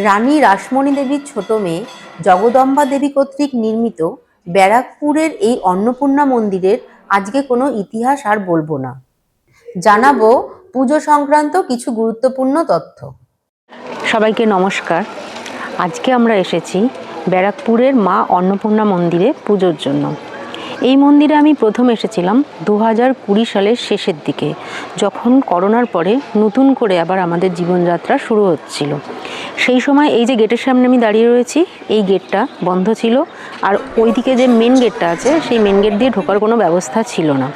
রানী রাসমণি দেবীর ছোট মেয়ে জগদম্বা দেবী কর্তৃক নির্মিত ব্যারাকপুরের এই অন্নপূর্ণা মন্দিরের আজকে কোনো ইতিহাস আর বলবো না, জানাবো পুজো সংক্রান্ত কিছু গুরুত্বপূর্ণ তথ্য। সবাইকে নমস্কার। আজকে আমরা এসেছি ব্যারাকপুরের মা অন্নপূর্ণা মন্দিরে পুজোর জন্য। এই মন্দিরে আমি প্রথম এসেছিলাম 2020 সালের শেষের দিকে, যখন করোনার পরে নতুন করে আবার আমাদের জীবনযাত্রা শুরু হচ্ছিল। সেই সময় এই যে গেটের সামনে আমি দাঁড়িয়ে রয়েছি, এই গেটটা বন্ধ ছিল, আর ওইদিকে যে মেন গেটটা আছে সেই মেন গেট দিয়ে ঢোকার কোনো ব্যবস্থা ছিল না।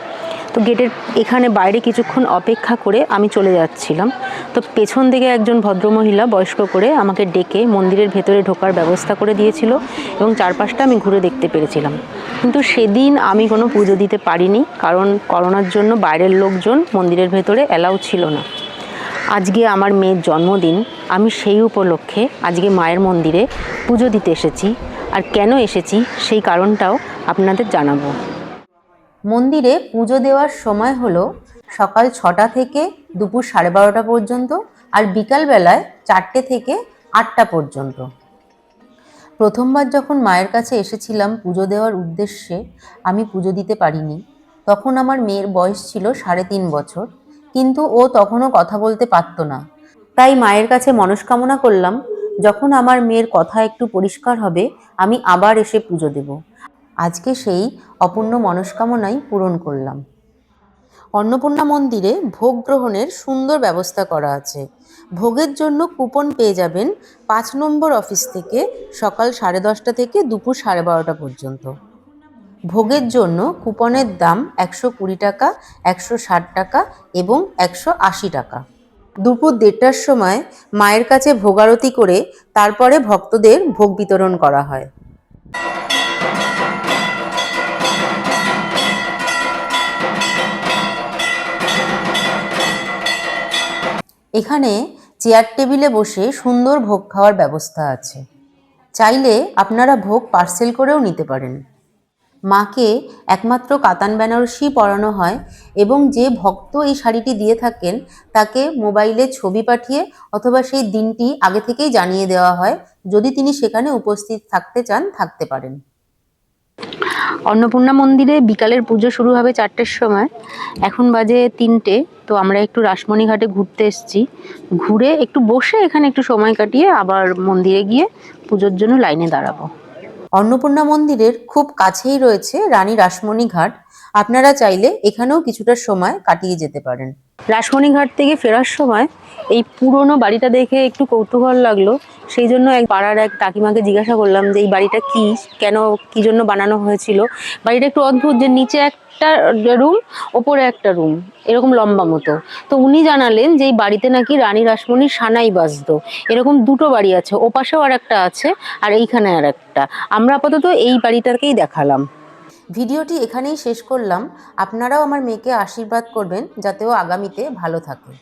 তো গেটের এখানে বাইরে কিছুক্ষণ অপেক্ষা করে আমি চলে যাচ্ছিলাম। তো পেছন থেকে একজন ভদ্রমহিলা বয়স্ক করে আমাকে ডেকে মন্দিরের ভেতরে ঢোকার ব্যবস্থা করে দিয়েছিল এবং চারপাশটা আমি ঘুরে দেখতে পেরেছিলাম। কিন্তু সেদিন আমি কোনো পুজো দিতে পারিনি, কারণ করোনার জন্য বাইরের লোকজন মন্দিরের ভেতরে অ্যালাউ ছিল না। আজকে আমার মেয়ের জন্মদিন, আমি সেই উপলক্ষে আজকে মায়ের মন্দিরে পুজো দিতে এসেছি। আর কেন এসেছি সেই কারণটাও আপনাদের জানাবো। মন্দিরে পুজো দেওয়ার সময় হলো সকাল 6টা থেকে দুপুর 12:30 পর্যন্ত, আর বিকালবেলায় 4টে থেকে 8টা পর্যন্ত। প্রথমবার যখন মায়ের কাছে এসেছিলাম পুজো দেওয়ার উদ্দেশ্যে, আমি পুজো দিতে পারিনি। তখন আমার মেয়ের বয়স ছিল 3.5 বছর, কিন্তু ও তখনও কথা বলতে পারত না। তাই মায়ের কাছে মনস্কামনা করলাম, যখন আমার মেয়ের কথা একটু পরিষ্কার হবে আমি আবার এসে পুজো দেব। আজকে সেই অপূর্ণ মনস্কামনাই পূরণ করলাম। অন্নপূর্ণা মন্দিরে ভোগ গ্রহণের সুন্দর ব্যবস্থা করা আছে। ভোগের জন্য কুপন পেয়ে যাবেন 5 নম্বর অফিস থেকে সকাল 10:30 থেকে দুপুর 12:30 পর্যন্ত। ভোগের জন্য কুপনের দাম 120 টাকা, 160 টাকা এবং 180 টাকা। দুপুর 1:30টার সময় মায়ের কাছে ভোগারতি করে তারপরে ভক্তদের ভোগ বিতরণ করা হয়। এখানে চেয়ার টেবিলে বসে সুন্দর ভোগ খাওয়ার ব্যবস্থা আছে। চাইলে আপনারা ভোগ পার্সেল করেও নিতে পারেন। মাকে একমাত্র কাতান বেনারসি পরানো হয় এবং যে ভক্ত এই শাড়িটি দিয়ে থাকেন তাকে মোবাইলে ছবি পাঠিয়ে অথবা সেই দিনটি আগে থেকেই জানিয়ে দেওয়া হয়। যদি তিনি সেখানে উপস্থিত থাকতে চান, থাকতে পারেন। অন্নপূর্ণা মন্দিরে বিকালের পুজো শুরু হবে 4টের সময়। এখন বাজে 3টে। তো আমরা একটু রাসমণি ঘাটে ঘুরতে এসেছি। ঘুরে একটু বসে এখানে একটু সময় কাটিয়ে আবার মন্দিরে গিয়ে পুজোর জন্য লাইনে দাঁড়াবো। অন্নপূর্ণা মন্দিরের খুব কাছেই রয়েছে রানী রাসমণি ঘাট। আপনারা চাইলে এখানেও কিছুটা সময় কাটিয়ে যেতে পারেন। রাসমণি ঘাট থেকে ফেরার সময় এই পুরনো বাড়িটা দেখে একটু কৌতূহল লাগলো। সেই জন্য পাড়ার এক কাকিমাকে জিজ্ঞাসা করলাম যে এই বাড়িটা কি, কেন, কি জন্য বানানো হয়েছিল। বাড়িটা একটু অদ্ভুত, যে নিচে একটা রুম, ওপরে একটা রুম, এরকম লম্বা মতো। তো উনি জানালেন যে এই বাড়িতে নাকি রানী রাসমণির সানাই বাজতো। এরকম দুটো বাড়ি আছে, ওপাশেও আর একটা আছে, আর এইখানে আর একটা। আমরা আপাতত এই বাড়িটাকেই দেখালাম। ভিডিওটি এখানেই শেষ করলাম। আপনারাও আমার মেয়েকে আশীর্বাদ করবেন যাতে ও আগামীতে ভালো থাকে।